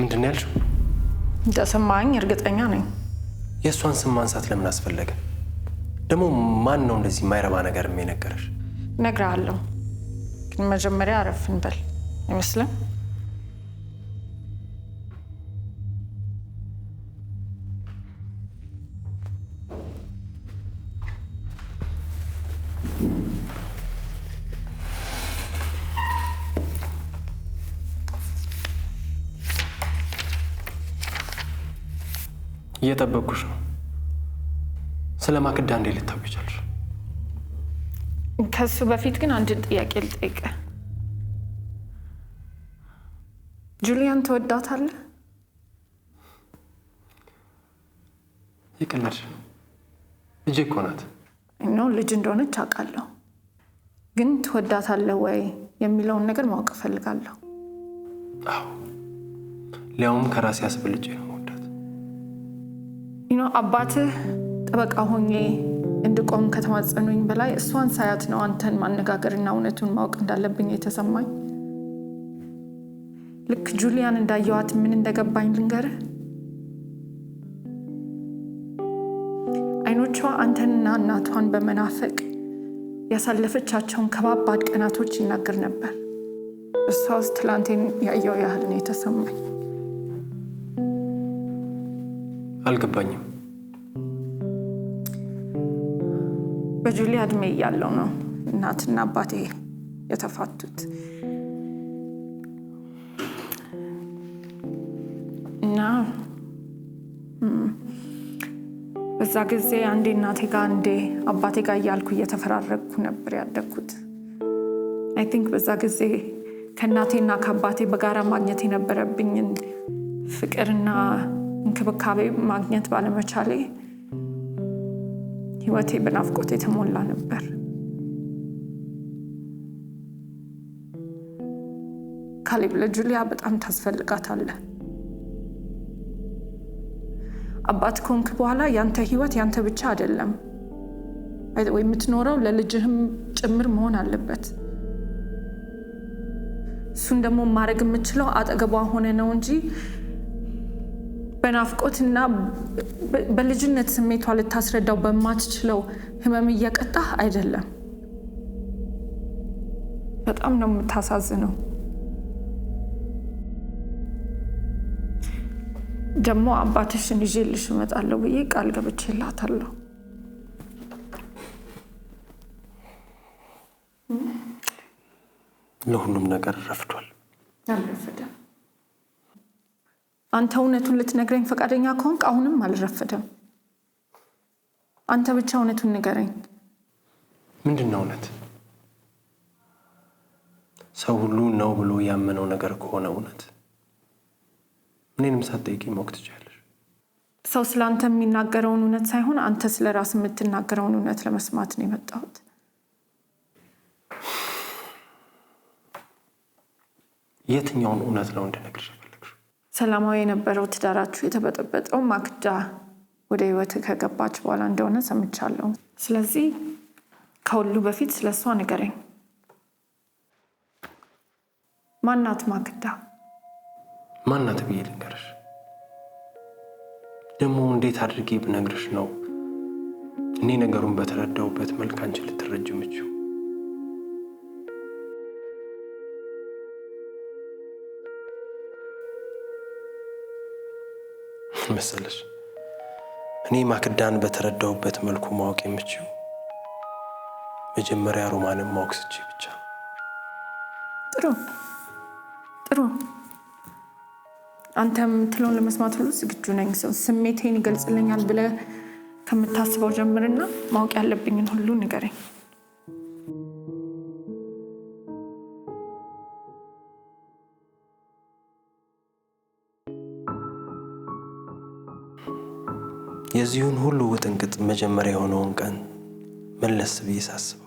ምንድን ያልሽው? እንደሰማኝ እርግጠኛ ነኝ። የእሷን ስም ማንሳት ለምን አስፈለገ? ደግሞ ማን ነው እንደዚህ የማይረባ ነገር የሚነገርሽ? እነግርሃለሁ፣ ግን መጀመሪያ አረፍ እንበል አይመስልም? እየጠበቅኩሽ ነው። ስለ ማክዳ እንዴት ልታውቂ ቻልሽ? ከሱ በፊት ግን አንድ ጥያቄ ልጠይቅህ። ጁሊያን ትወዳታለህ? ይቀልድሽ ነው። ልጄ እኮ ናት። ነው ልጅ እንደሆነች አውቃለሁ፣ ግን ትወዳታለህ ወይ የሚለውን ነገር ማወቅ እፈልጋለሁ። አዎ፣ ሊያውም ከራሴ አስበልጬ ነው የምወዳት። አባትህ ጠበቃ ሆኜ እንድቆም ከተማጸኑኝ በላይ እሷን ሳያት ነው አንተን ማነጋገርና እውነቱን ማወቅ እንዳለብኝ የተሰማኝ። ልክ ጁሊያን እንዳየዋት ምን እንደገባኝ ልንገርህ። አይኖቿ አንተንና እናቷን በመናፈቅ ያሳለፈቻቸውን ከባባድ ቀናቶች ይናገር ነበር። እሷ ውስጥ ትላንቴን ያየው ያህል ነው የተሰማኝ። አልገባኝም። በጁሊ እድሜ እያለው ነው እናትና አባቴ የተፋቱት እና በዛ ጊዜ አንዴ እናቴ ጋር አንዴ አባቴ ጋር እያልኩ እየተፈራረቅኩ ነበር ያደግኩት። አይ ቲንክ በዛ ጊዜ ከእናቴና ከአባቴ በጋራ ማግኘት የነበረብኝን ፍቅርና እንክብካቤ ማግኘት ባለመቻሌ ህይወቴ በናፍቆት የተሞላ ነበር። ካሌብ፣ ለጁሊያ በጣም ታስፈልጋታለህ። አባት ከሆንክ በኋላ ያንተ ህይወት ያንተ ብቻ አይደለም፣ ወይ የምትኖረው ለልጅህም ጭምር መሆን አለበት። እሱን ደግሞ ማድረግ የምችለው አጠገቧ ሆነ ነው እንጂ በናፍቆትና በልጅነት ስሜቷ ልታስረዳው በማትችለው ህመም እየቀጣህ አይደለም። በጣም ነው የምታሳዝነው። ደግሞ አባትሽን ይዤልሽ እመጣለሁ ብዬ ቃል ገብቼላታለሁ። ለሁሉም ነገር ረፍዷል። አልረፈደም። አንተ እውነቱን ልትነግረኝ ፈቃደኛ ከሆንክ አሁንም አልረፈደም። አንተ ብቻ እውነቱን ንገረኝ። ምንድን ነው እውነት? ሰው ሁሉ ነው ብሎ ያመነው ነገር ከሆነ እውነት እኔንም ሳትጠይቂኝ ማወቅ ትችያለሽ። ሰው ስለ አንተ የሚናገረውን እውነት ሳይሆን አንተ ስለ ራስ የምትናገረውን እውነት ለመስማት ነው የመጣሁት። የትኛውን እውነት ነው እንድነግርሽ የፈለግሽው? ሰላማዊ የነበረው ትዳራችሁ የተበጠበጠው ማክዳ ወደ ህይወት ከገባች በኋላ እንደሆነ ሰምቻለሁ። ስለዚህ ከሁሉ በፊት ስለ እሷ ንገረኝ። ማናት ማክዳ? ማናት ብዬ ልንገርሽ? ደግሞ እንዴት አድርጌ ብነግርሽ ነው እኔ ነገሩን በተረዳሁበት መልክ አንቺ ልትረጅ የምችው? መሰለሽ እኔ ማክዳን በተረዳሁበት መልኩ ማወቅ የምችው መጀመሪያ ሮማንን ማወቅ ስችል ብቻ። ጥሩ። አንተ የምትለውን ለመስማት ሁሉ ዝግጁ ነኝ። ሰው ስሜቴን ይገልጽልኛል ብለህ ከምታስበው ጀምርና ማወቅ ያለብኝን ሁሉ ንገረኝ። የዚሁን ሁሉ ውጥንቅጥ መጀመሪያ የሆነውን ቀን መለስ ብዬ ሳስበው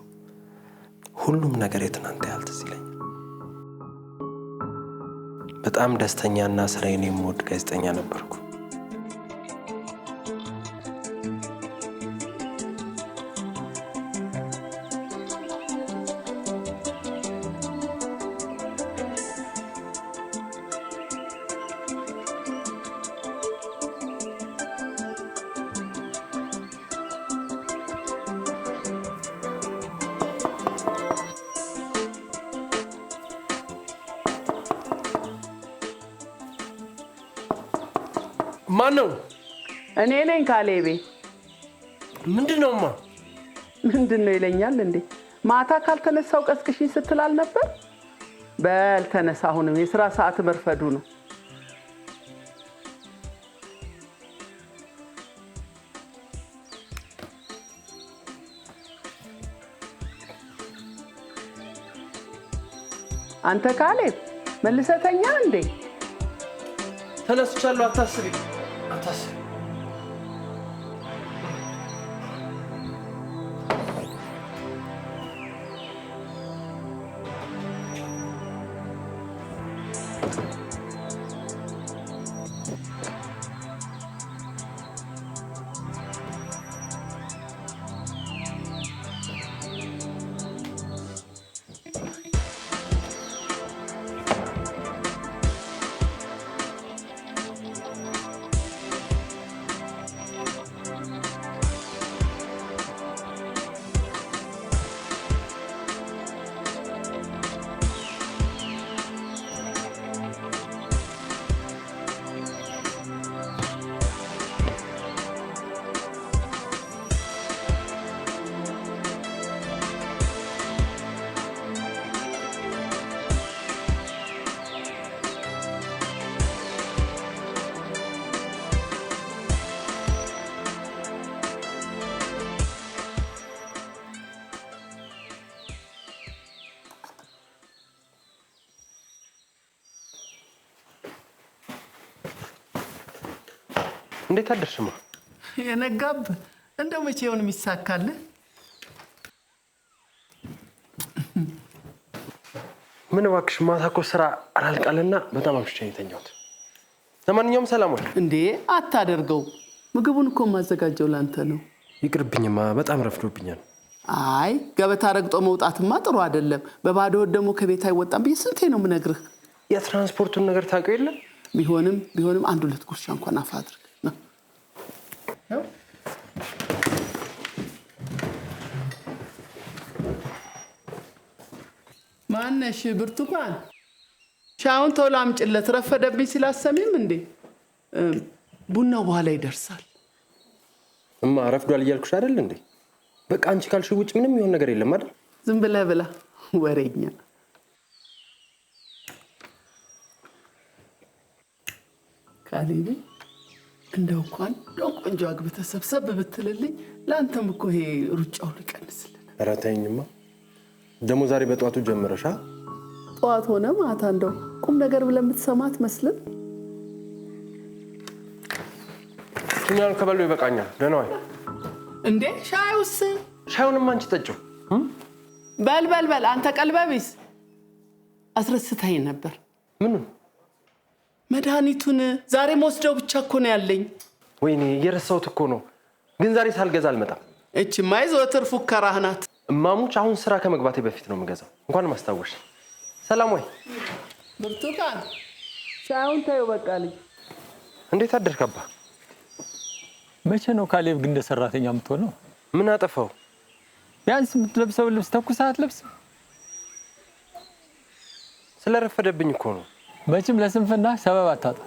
ሁሉም ነገር የትናንት ያህል ትዝ ይለኛል። በጣም ደስተኛና ስራዬን የምወድ ጋዜጠኛ ነበርኩ። ማን ነው? እኔ ነኝ ካሌቤ። ምንድነውማ? ምንድነው ይለኛል እንዴ? ማታ ካልተነሳው ቀስቅሽኝ ስትላል ነበር። በል ተነሳ፣ አሁንም የሥራ ሰዓት መርፈዱ ነው። አንተ ካሌብ መልሰተኛ እንዴ? ተነስቻለሁ፣ አታስቢ። እንዴት አደርሽማ? የነጋብ እንደው መቼውን የሚሳካል? ምን እባክሽ፣ ማታ እኮ ስራ አላልቃልና በጣም አምሽቼ የተኛሁት። ለማንኛውም ሰላም ወይ። እንዴ አታደርገው፣ ምግቡን እኮ ማዘጋጀው ላንተ ነው። ይቅርብኝማ፣ በጣም ረፍዶብኛል። አይ ገበታ ረግጦ መውጣትማ ጥሩ አይደለም። በባዶ ወድ ደግሞ ከቤት አይወጣም ብዬ ስንቴ ነው የምነግርህ። የትራንስፖርቱን ነገር ታውቀው የለም? ቢሆንም አንድ ሁለት ጉርሻ እንኳን አፍ አድርግ። ማነሽ? ብርቱካን ሻውን ቶሎ አምጪለት፣ ረፈደብኝ ሲላሰሚም እንዴ። ቡናው በኋላ ይደርሳል። እማ ረፍዷል እያልኩሽ አይደል እንዴ? በቃ አንቺ ካልሽ ውጭ ምንም ይሆን ነገር የለም አይደል? ዝም ብለህ ብላ ወሬኛ። ካሌቤ እንደው እንኳን ቆንጆ አግብተህ ሰብሰብ ብትልልኝ ለአንተም እኮ ይሄ ሩጫው ሊቀንስልን። ኧረ ተይኝማ፣ ደግሞ ዛሬ በጠዋቱ ጀመረሻ። ጠዋት ሆነ ማታ እንደው ቁም ነገር ብለህ የምትሰማት መስልም። እኛን ከበሉ ይበቃኛል። ደህና ዋይ። እንዴ ሻዩስ? ሻዩንም አንቺ ጠጪው። በል አንተ ቀልበቢስ አስረስተኸኝ ነበር። ምኑን? መድኃኒቱን ዛሬ መወስደው ብቻ እኮ ነው ያለኝ። ወይኔ የረሳሁት እኮ ነው። ግን ዛሬ ሳልገዛ አልመጣም። እቺማ የዘወትር ፉከራህ ናት። እማሙች አሁን ስራ ከመግባቴ በፊት ነው የምገዛው። እንኳን ማስታወሽ። ሰላም ወይ። ብርቱካን ሻዩን ተይው በቃ። ልጅ እንዴት አደርክ አባ? መቼ ነው ካሌብ ግን እንደ ሰራተኛ የምትሆነው? ምን አጠፋው? ቢያንስ የምትለብሰው ልብስ ተኩሰህ አትለብስም? ስለረፈደብኝ እኮ ነው። መቼም ለስንፍና ሰበብ አታጣ።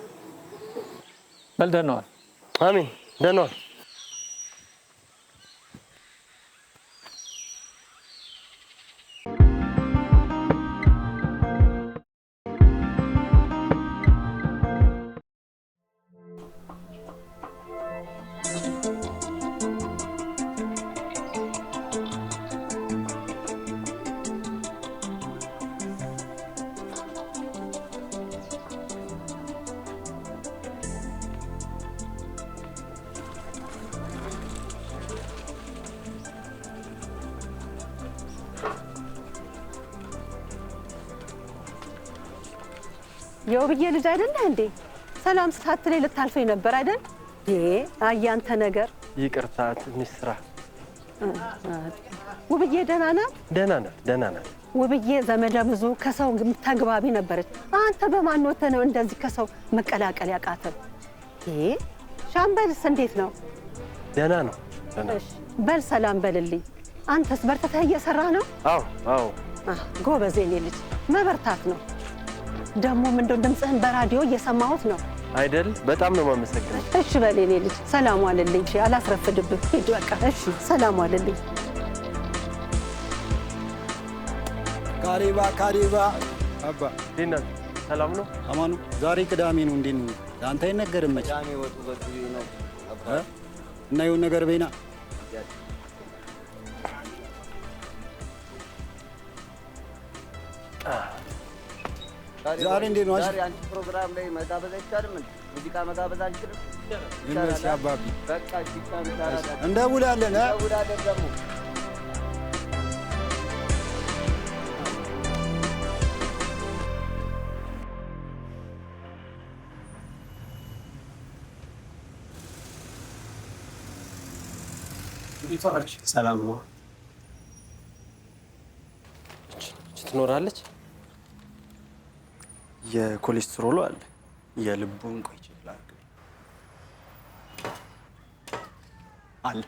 በል ደህና ዋል። አሜን፣ ደህና ዋል። የውብዬ ልጅ አይደለ እንዴ? ሰላም ሳትለኝ ልታልፈኝ ነበር አይደል? አያንተ ነገር። ይቅርታ ትንሽ ስራ። ውብዬ ደህና ናት? ደህና ናት። ውብዬ ዘመደ ብዙ ከሰው ተግባቢ ነበረች። አንተ በማን ወተህ ነው እንደዚህ ከሰው መቀላቀል ያቃተህ? ሻምበልስ እንዴት ነው? ደህና ነው። እሺ በል ሰላም በልልኝ። አንተስ በርተህ እየሰራህ ነው? አዎ። ጎበዝ የኔ ልጅ፣ መበርታት ነው። ደግሞ ምንድነው ድምፅህን በራዲዮ እየሰማሁት ነው። አይደል? በጣም ነው የማመሰግነው። እሺ በል የኔ ልጅ ሰላም ዋልልኝ። እሺ አላስረፍድብህ። ሂድ በቃ። እሺ ሰላም ዋልልኝ። ካሪባ አባ ዲና ሰላም ነው? አማኑ ዛሬ ቅዳሜ ነው። እንዴት ነው አንተ? አይነገርም መች ቅዳሜ ወጡ በዚህ ነው አባ እና የሆነ ነገር በይና ዛሬ እንዴት ነው? ዛሬ አንቺ ፕሮግራም ላይ መጋበዝ አይቻልም እንዴ? ሙዚቃ መጋበዝ አንችልም? ይመስ አባቢ በቃ ይቻላል። እንደውላለን እንደውላለን ደግሞ ሰላም ነው። ትኖራለች? የኮሌስትሮሉ አለ፣ የልቡን ቆይ ይችላል አለ።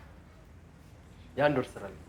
የአንድ ወር ስራ ነው።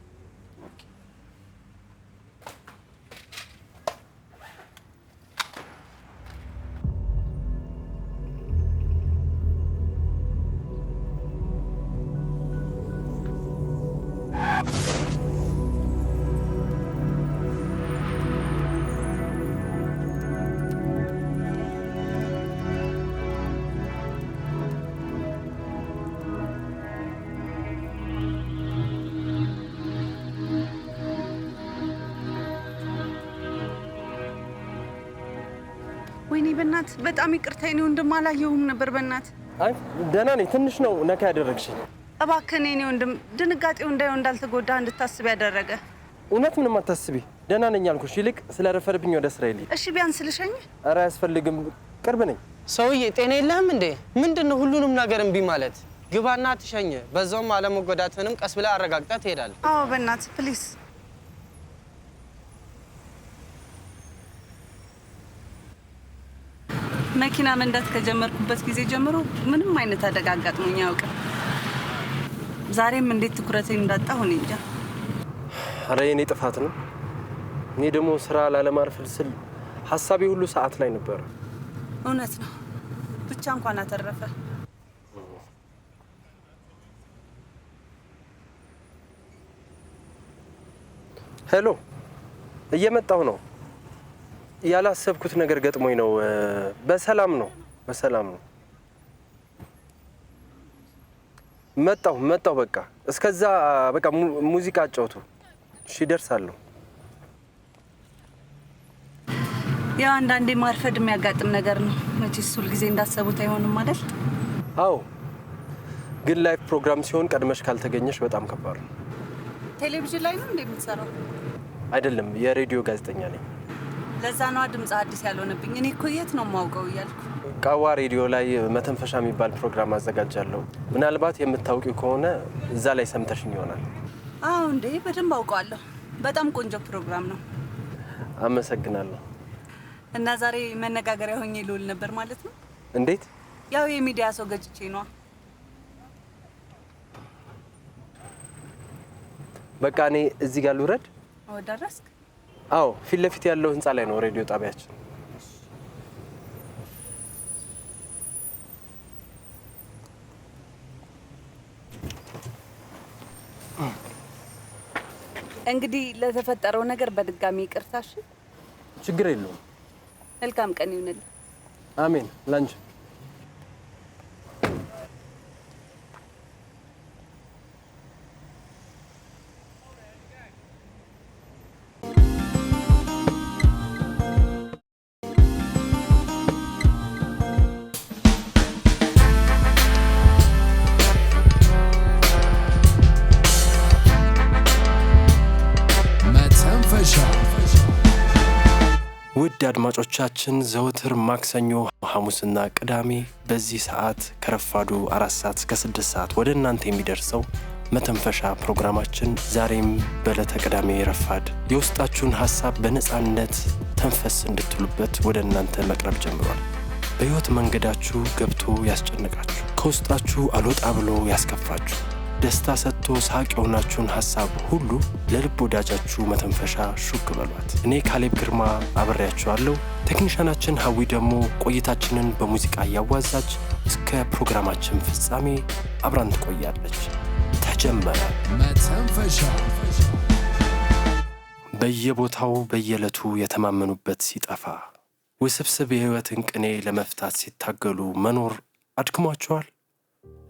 ወይኔ በእናት በጣም ይቅርታ የኔ ወንድም፣ አላየሁም ነበር በእናት። አይ ደህና ነኝ። ትንሽ ነው ነካ ያደረግሽኝ። እባክህ የኔ ወንድም ድንጋጤው እንዳይሆን እንዳልተጎዳ እንድታስብ ያደረገ። እውነት ምንም አታስቢ፣ ደህና ነኝ አልኩሽ። ይልቅ ስለረፈደብኝ ወደ ስራ ይልኝ። እሺ ቢያንስ ልሸኝ? ኧረ አያስፈልግም፣ ቅርብ ነኝ። ሰውዬ ጤና የለህም እንዴ? ምንድነው ሁሉንም ነገር እምቢ ማለት? ግባና ትሸኝ። በዛውም አለመጎዳትንም ቀስ ብለህ አረጋግጠህ ትሄዳለህ። አዎ በእናት ፕሊዝ። መኪና መንዳት ከጀመርኩበት ጊዜ ጀምሮ ምንም አይነት አደጋ አጋጥሞኝ አያውቅም። ዛሬም እንዴት ትኩረቴን እንዳጣሁ እኔ እንጃ። ኧረ የኔ ጥፋት ነው። እኔ ደግሞ ስራ ላለማርፈድ ስል ሀሳቤ ሁሉ ሰዓት ላይ ነበር። እውነት ነው። ብቻ እንኳን አተረፈ። ሄሎ፣ እየመጣሁ ነው። ያላሰብኩት ነገር ገጥሞኝ ነው። በሰላም ነው፣ በሰላም ነው። መጣሁ። በቃ እስከዛ በቃ ሙዚቃ አጫውቱ። እሺ፣ እደርሳለሁ። ያው አንዳንዴ ማርፈድ የሚያጋጥም ነገር ነው። መቼስ ሁልጊዜ እንዳሰቡት አይሆንም አይደል? አዎ፣ ግን ላይቭ ፕሮግራም ሲሆን ቀድመሽ ካልተገኘሽ በጣም ከባድ ነው። ቴሌቪዥን ላይ ነው እንዴ የምትሰራው? አይደለም፣ የሬዲዮ ጋዜጠኛ ነኝ። ለዛ ነዋ ድምፅ አዲስ ያልሆነብኝ። እኔ እኮ የት ነው የማውቀው እያልኩ። ቃዋ ሬዲዮ ላይ መተንፈሻ የሚባል ፕሮግራም አዘጋጃለሁ። ምናልባት የምታውቂው ከሆነ እዛ ላይ ሰምተሽኝ ይሆናል። አዎ እንዴ፣ በደንብ አውቀዋለሁ። በጣም ቆንጆ ፕሮግራም ነው። አመሰግናለሁ። እና ዛሬ መነጋገሪያ ሆኜ ልውል ነበር ማለት ነው? እንዴት? ያው የሚዲያ ሰው ገጭቼ ነዋ። በቃ እኔ እዚህ ጋር ልውረድ። ደረስክ? አዎ፣ ፊት ለፊት ያለው ህንፃ ላይ ነው ሬዲዮ ጣቢያችን። እንግዲህ ለተፈጠረው ነገር በድጋሚ ይቅርታሽ። ችግር የለውም። መልካም ቀን ይሁንልህ። አሜን። ላንቺ ውድ አድማጮቻችን ዘወትር ማክሰኞ፣ ሐሙስና ቅዳሜ በዚህ ሰዓት ከረፋዱ 4 ሰዓት እስከ 6 ሰዓት ወደ እናንተ የሚደርሰው መተንፈሻ ፕሮግራማችን ዛሬም በዕለተ ቅዳሜ ረፋድ የውስጣችሁን ሐሳብ በነፃነት ተንፈስ እንድትሉበት ወደ እናንተ መቅረብ ጀምሯል። በሕይወት መንገዳችሁ ገብቶ ያስጨንቃችሁ፣ ከውስጣችሁ አልወጣ ብሎ ያስከፋችሁ፣ ደስታ ሰጥቶ ሳቅ የሆናችሁን ሐሳብ ሁሉ ለልብ ወዳጃችሁ መተንፈሻ ሹክ በሏት። እኔ ካሌብ ግርማ አብሬያችኋለሁ። ቴክኒሻናችን ሀዊ ደግሞ ቆይታችንን በሙዚቃ እያዋዛች እስከ ፕሮግራማችን ፍጻሜ አብራን ትቆያለች። ተጀመረ መተንፈሻ። በየቦታው በየዕለቱ የተማመኑበት ሲጠፋ ውስብስብ የሕይወትን ቅኔ ለመፍታት ሲታገሉ መኖር አድክሟቸዋል?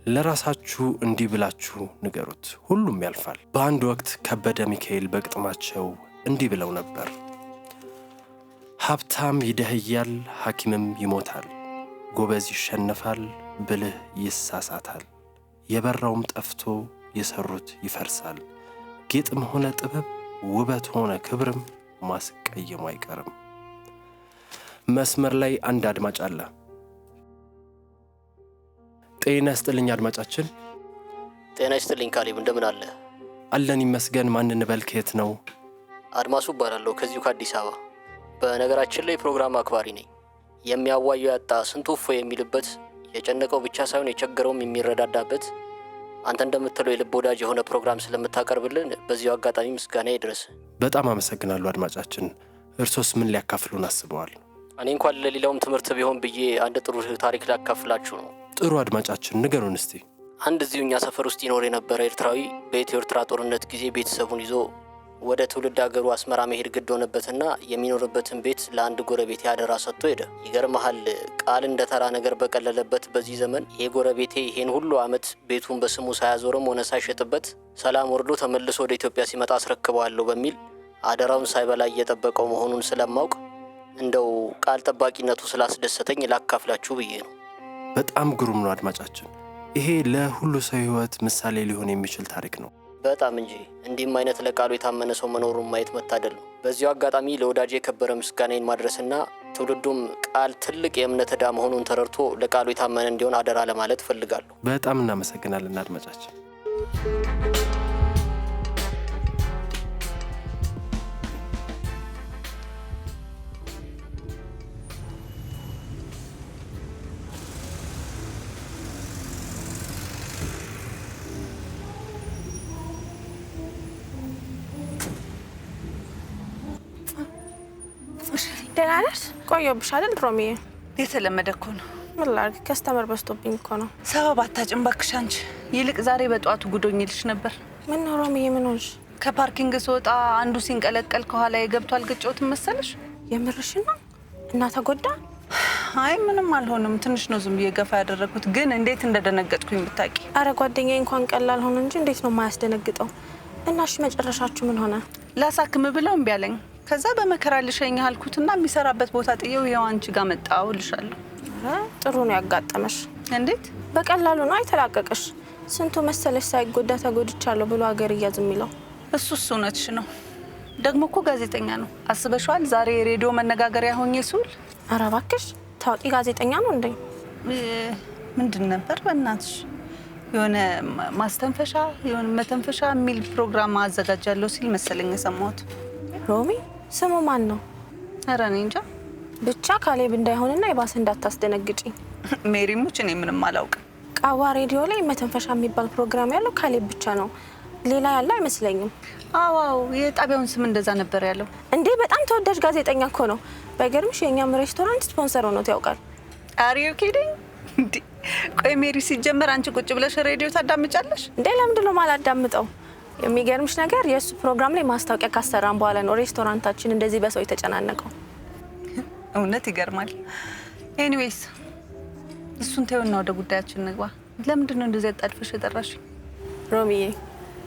ለራሳችሁ እንዲህ ብላችሁ ንገሩት፣ ሁሉም ያልፋል። በአንድ ወቅት ከበደ ሚካኤል በግጥማቸው እንዲህ ብለው ነበር። ሀብታም ይደህያል፣ ሐኪምም ይሞታል፣ ጎበዝ ይሸነፋል፣ ብልህ ይሳሳታል፣ የበራውም ጠፍቶ የሰሩት ይፈርሳል፣ ጌጥም ሆነ ጥበብ ውበት ሆነ ክብርም ማስቀየሙ አይቀርም። መስመር ላይ አንድ አድማጭ አለ። ጤና ይስጥልኝ አድማጫችን። ጤና ይስጥልኝ ካሌብ፣ እንደምን አለ? አለን ይመስገን። ማን እንበል? ከየት ነው? አድማሱ እባላለሁ ከዚሁ ከአዲስ አበባ። በነገራችን ላይ ፕሮግራም አክባሪ ነኝ። የሚያዋየው ያጣ ስንቱ እፎይ የሚልበት፣ የጨነቀው ብቻ ሳይሆን የቸገረውም የሚረዳዳበት አንተ እንደምትለው የልብ ወዳጅ የሆነ ፕሮግራም ስለምታቀርብልን በዚሁ አጋጣሚ ምስጋና ይድረስ። በጣም አመሰግናለሁ አድማጫችን። እርሶስ ምን ሊያካፍሉን አስበዋል? እኔ እንኳን ለሌላውም ትምህርት ቢሆን ብዬ አንድ ጥሩ ታሪክ ላካፍላችሁ ነው። ጥሩ አድማጫችን፣ ንገሩን እስቲ። አንድ እዚሁ እኛ ሰፈር ውስጥ ይኖር የነበረ ኤርትራዊ በኢትዮ ኤርትራ ጦርነት ጊዜ ቤተሰቡን ይዞ ወደ ትውልድ ሀገሩ አስመራ መሄድ ግድ ሆነበትና የሚኖርበትን ቤት ለአንድ ጎረቤቴ አደራ ሰጥቶ ሄደ። ይገርምሃል፣ ቃል እንደ ተራ ነገር በቀለለበት በዚህ ዘመን ይሄ ጎረቤቴ ይሄን ሁሉ ዓመት ቤቱን በስሙ ሳያዞርም ሆነ ሳይሸጥበት ሰላም ወርዶ ተመልሶ ወደ ኢትዮጵያ ሲመጣ አስረክበዋለሁ በሚል አደራውን ሳይበላ እየጠበቀው መሆኑን ስለማውቅ እንደው ቃል ጠባቂነቱ ስላስደሰተኝ ላካፍላችሁ ብዬ ነው። በጣም ግሩም ነው አድማጫችን። ይሄ ለሁሉ ሰው ሕይወት ምሳሌ ሊሆን የሚችል ታሪክ ነው። በጣም እንጂ። እንዲህም አይነት ለቃሉ የታመነ ሰው መኖሩን ማየት መታደል ነው። በዚሁ አጋጣሚ ለወዳጄ የከበረ ምስጋናዬን ማድረስና ትውልዱም ቃል ትልቅ የእምነት ዕዳ መሆኑን ተረድቶ ለቃሉ የታመነ እንዲሆን አደራ ለማለት ፈልጋለሁ። በጣም እናመሰግናለን አድማጫችን። ደህና ነሽ? ቆየሁብሽ አይደል ሮሚዬ? የተለመደ እኮ ነው። ምን ላድርግ፣ ከስተመር በዝቶብኝ እኮ ነው። ሰበብ አታጭም እባክሽ አንቺ። ይልቅ ዛሬ በጠዋቱ ጉዶኝልሽ ነበር። ምን ነው ሮሚዬ፣ ምን ሆንሽ? ከፓርኪንግ ስወጣ አንዱ ሲንቀለቀል ከኋላ የገብቶ አልገጨሁትም መሰለሽ? የምርሽን ነው? እና ተጎዳ? አይ ምንም አልሆንም። ትንሽ ነው ዝም ብዬ ገፋ ያደረኩት። ግን እንዴት እንደደነገጥኩኝ ብታውቂ። አረ ጓደኛዬ እንኳን ቀላል ሆነ እንጂ እንዴት ነው የማያስደነግጠው? እና እሺ መጨረሻችሁ ምን ሆነ? ላሳክም ብለው እምቢ አለኝ። ከዛ በመከራ ልሸኝ አልኩትና የሚሰራበት ቦታ ጥዬው ይኸው አንቺ ጋር መጣሁ እልሻለሁ። ጥሩ ነው ያጋጠመሽ። እንዴት በቀላሉ ነው አይተላቀቅሽ። ስንቱ መሰለሽ ሳይጎዳ ተጎድቻለሁ ብሎ ሀገር እያዝ የሚለው። እሱስ እውነትሽ ነው። ደግሞ እኮ ጋዜጠኛ ነው። አስበሽዋል? ዛሬ የሬዲዮ መነጋገሪያ ሆኜ ስውል። ኧረ እባክሽ ታዋቂ ጋዜጠኛ ነው እንዴ? ምንድን ነበር በእናትሽ? የሆነ ማስተንፈሻ የሆነ መተንፈሻ የሚል ፕሮግራም አዘጋጃለሁ ሲል መሰለኝ የሰማሁት። ሮሚ ስሙ ማን ነው? ኧረ እኔ እንጃ። ብቻ ካሌብ እንዳይሆንና የባሰ እንዳታስደነግጪ። ሜሪ ሙች፣ እኔ ምንም አላውቅም። ቃዋ ሬዲዮ ላይ መተንፈሻ የሚባል ፕሮግራም ያለው ካሌብ ብቻ ነው፣ ሌላ ያለ አይመስለኝም። አዋው የጣቢያውን ስም እንደዛ ነበር ያለው እንዴ? በጣም ተወዳጅ ጋዜጠኛ እኮ ነው። ባይገርምሽ የኛም ሬስቶራንት ስፖንሰር ሆኖት ያውቃል። አር ዩ ኪዲንግ? ቆይ ሜሪ፣ ሲጀመር አንቺ ቁጭ ብለሽ ሬዲዮ ታዳምጫለሽ እንዴ? ለምንድን ነው የማላዳምጠው? የሚገርምሽ ነገር የእሱ ፕሮግራም ላይ ማስታወቂያ ካሰራን በኋላ ነው ሬስቶራንታችን እንደዚህ በሰው የተጨናነቀው። እውነት ይገርማል። ኤኒዌይስ እሱን ተይውና ወደ ጉዳያችን እንግባ። ለምንድን ነው እንደዚህ አጣድፈሽ የጠራሽ? ሮሚዬ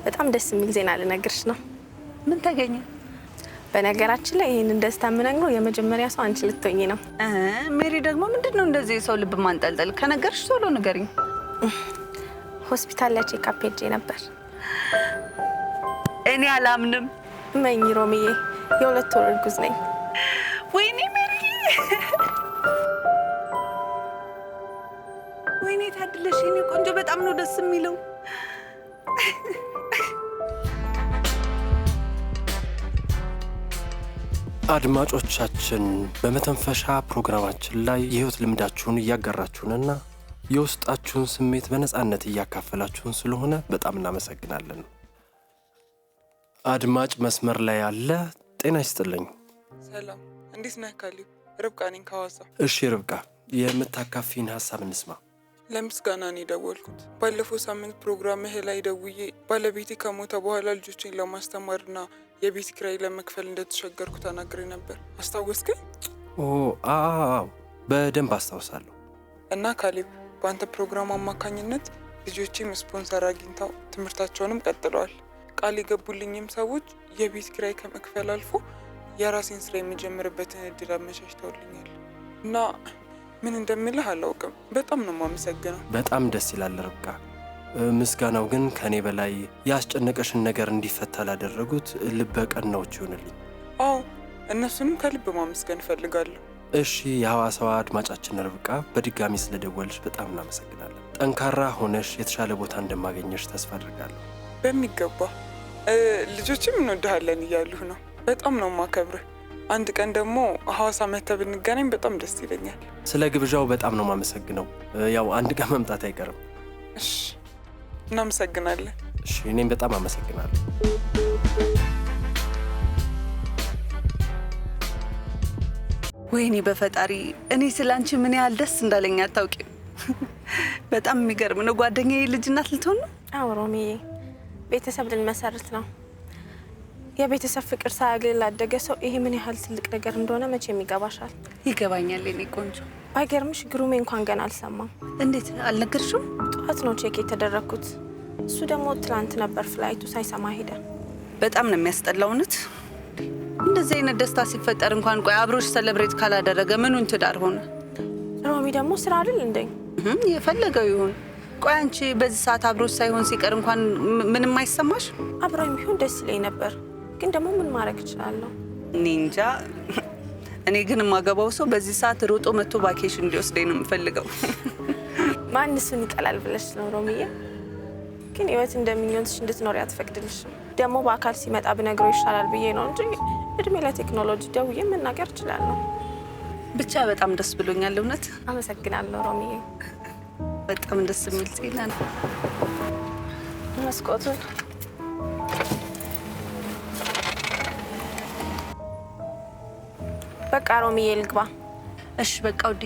በጣም ደስ የሚል ዜና ልነግርሽ ነው። ምን ተገኘ? በነገራችን ላይ ይህንን ደስታ የምነግረው የመጀመሪያ ሰው አንቺ ልትሆኚ ነው። ሜሪ ደግሞ ምንድን ነው እንደዚህ የሰው ልብ ማንጠልጠል? ከነገርሽ ቶሎ ንገሪኝ። ሆስፒታል ላይ ቼክአፕ ሄጄ ነበር። እኔ አላምንም። መኝ ሮሚዬ፣ የ2 ወር እርጉዝ ነኝ። ወይኔ ሜሪ፣ ወይኔ ታድለሽ የኔ ቆንጆ። በጣም ነው ደስ የሚለው። አድማጮቻችን በመተንፈሻ ፕሮግራማችን ላይ የህይወት ልምዳችሁን እያጋራችሁንና የውስጣችሁን ስሜት በነፃነት እያካፈላችሁን ስለሆነ በጣም እናመሰግናለን። አድማጭ መስመር ላይ አለ። ጤና ይስጥልኝ። ሰላም፣ እንዴት ነህ ካሌብ? ርብቃ ነኝ ከሐዋሳ። እሺ ርብቃ፣ የምታካፊን ሀሳብ እንስማ። ለምስጋና ነው የደወልኩት። ባለፈው ሳምንት ፕሮግራምህ ላይ ደውዬ ባለቤቴ ከሞተ በኋላ ልጆቼን ለማስተማርና የቤት ኪራይ ለመክፈል እንደተቸገርኩ ተናግሬ ነበር። አስታወስከኝ? አዎ በደንብ አስታውሳለሁ። እና ካሌብ፣ በአንተ ፕሮግራም አማካኝነት ልጆቼም ስፖንሰር አግኝተው ትምህርታቸውንም ቀጥለዋል። ቃል የገቡልኝም ሰዎች የቤት ኪራይ ከመክፈል አልፎ የራሴን ስራ የሚጀምርበትን እድል አመቻችተውልኛል እና ምን እንደምልህ አላውቅም። በጣም ነው የማመሰግነው። በጣም ደስ ይላል ርብቃ። ምስጋናው ግን ከኔ በላይ ያስጨነቀሽን ነገር እንዲፈታ ላደረጉት ልበ ቀናዎች ይሆንልኝ። አዎ እነሱንም ከልብ ማመስገን እፈልጋለሁ። እሺ የሐዋሳዋ አድማጫችን ርብቃ፣ በድጋሚ ስለደወልሽ በጣም እናመሰግናለን። ጠንካራ ሆነሽ የተሻለ ቦታ እንደማገኘሽ ተስፋ አድርጋለሁ። በሚገባ ልጆችም እንወድሃለን እያሉህ ነው። በጣም ነው የማከብርህ። አንድ ቀን ደግሞ ሐዋሳ መተህ ብንገናኝ በጣም ደስ ይለኛል። ስለ ግብዣው በጣም ነው የማመሰግነው። ያው አንድ ቀን መምጣት አይቀርም። እሺ እናመሰግናለን። እሺ እኔም በጣም አመሰግናለሁ። ወይኔ በፈጣሪ፣ እኔ ስላንቺ ምን ያህል ደስ እንዳለኝ አታውቂም። በጣም የሚገርም ነው። ጓደኛዬ ልጅ እናት ልትሆን ነው። አዎ ሮሚዬ፣ ቤተሰብ ልንመሰርት ነው። የቤተሰብ ፍቅር ሳያገኝ ላደገ ሰው ይሄ ምን ያህል ትልቅ ነገር እንደሆነ መቼም ይገባሻል። ይገባኛል የኔ ቆንጆ። ባይገርምሽ ግሩሜ እንኳን ገና አልሰማም። እንዴት አልነገርሽም? ጠዋት ነው ቼክ የተደረግኩት። እሱ ደግሞ ትላንት ነበር ፍላይቱ፣ ሳይሰማ ሄደ። በጣም ነው የሚያስጠላው። እውነት እንደዚህ አይነት ደስታ ሲፈጠር እንኳን ቆይ አብሮሽ ሰለብሬት ካላደረገ ምኑን ትዳር ሆነ? ሮሚ ደግሞ ስራ አይደል እንዴ? የፈለገው ይሁን። ቆይ አንቺ በዚህ ሰዓት አብሮሽ ሳይሆን ሲቀር እንኳን ምንም አይሰማሽ? አብሮኝ ቢሆን ደስ ይለኝ ነበር፣ ግን ደግሞ ምን ማድረግ እችላለሁ? እኔ እንጃ። እኔ ግን የማገባው ሰው በዚህ ሰዓት ሮጦ መጥቶ ቫኬሽን እንዲወስደኝ ነው የምፈልገው። ማን እሱን ይጠላል ብለሽ ነው ሮሚዬ? ግን ህይወት እንደሚሆንሽ እንድትኖር አትፈቅድልሽም። ደግሞ በአካል ሲመጣ ብነግረው ይሻላል ብዬ ነው እንጂ እድሜ ለቴክኖሎጂ ደውዬ መናገር እችላለሁ። ብቻ በጣም ደስ ብሎኛል። እውነት አመሰግናለሁ ሮሚዬ። በጣም ደስ የሚል ዜና ነው። መስኮቱን በቃ ሮሚዬ ልግባ። እሺ በቃ ውዴ፣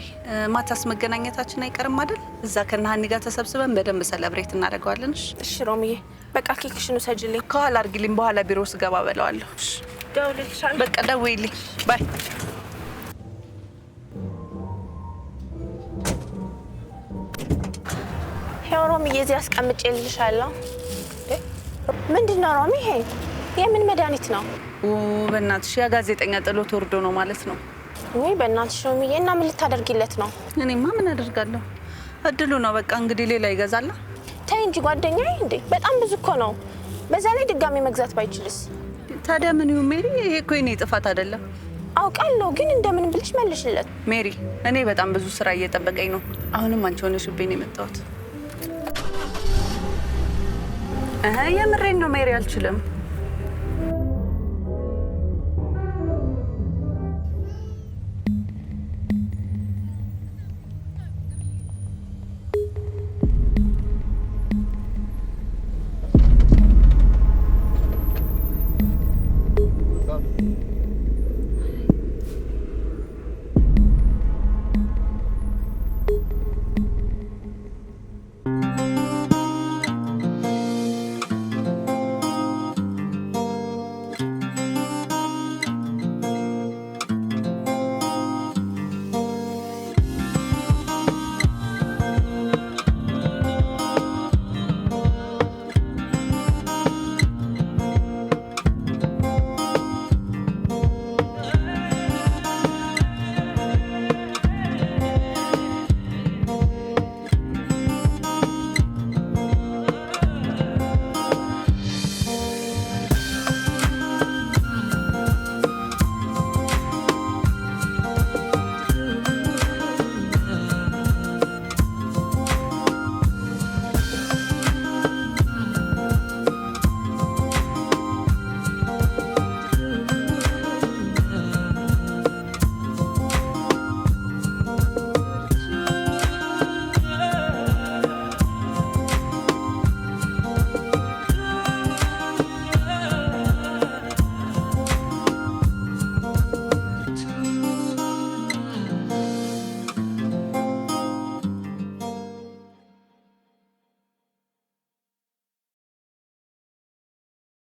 ማታስ መገናኘታችን አይቀርም አይደል? እዛ ከነሃኒ ጋር ተሰብስበን በደንብ ሰለብሬት እናደርገዋለን። እሺ ሮሚዬ፣ በቃ ኬክሽን ውሰጂልኝ። ከኋላ አድርጊልኝ፣ በኋላ ቢሮ ስገባ በለዋለሁ። እሺ ደውልልሻለሁ። በቃ ደውይልኝ። ባይ። ሄው ሮሚዬ፣ እዚህ አስቀምጬልሻለሁ። ምንድን ነው ሮሚ? ይሄ የምን መድኃኒት ነው? በእናትሽ ያ ጋዜጠኛ ጥሎት ወርዶ ነው ማለት ነው። ወይ በእናትሽ ሮሚዬ፣ እና ምን ልታደርጊለት ነው? እኔማ ምን አደርጋለሁ? እድሉ ነው በቃ። እንግዲህ ሌላ ይገዛላ። ተይ እንጂ ጓደኛዬ፣ እንዴ በጣም ብዙ እኮ ነው። በዛ ላይ ድጋሚ መግዛት ባይችልስ? ታዲያ ምን ይሁን ሜሪ? ይሄ እኮ የኔ ጥፋት አይደለም። አውቃለሁ፣ ግን እንደምን ብልሽ መልሽለት። ሜሪ፣ እኔ በጣም ብዙ ስራ እየጠበቀኝ ነው። አሁንም አንቺ ሆነሽብኝ ነው የመጣሁት። የምሬን ነው ሜሪ፣ አልችልም።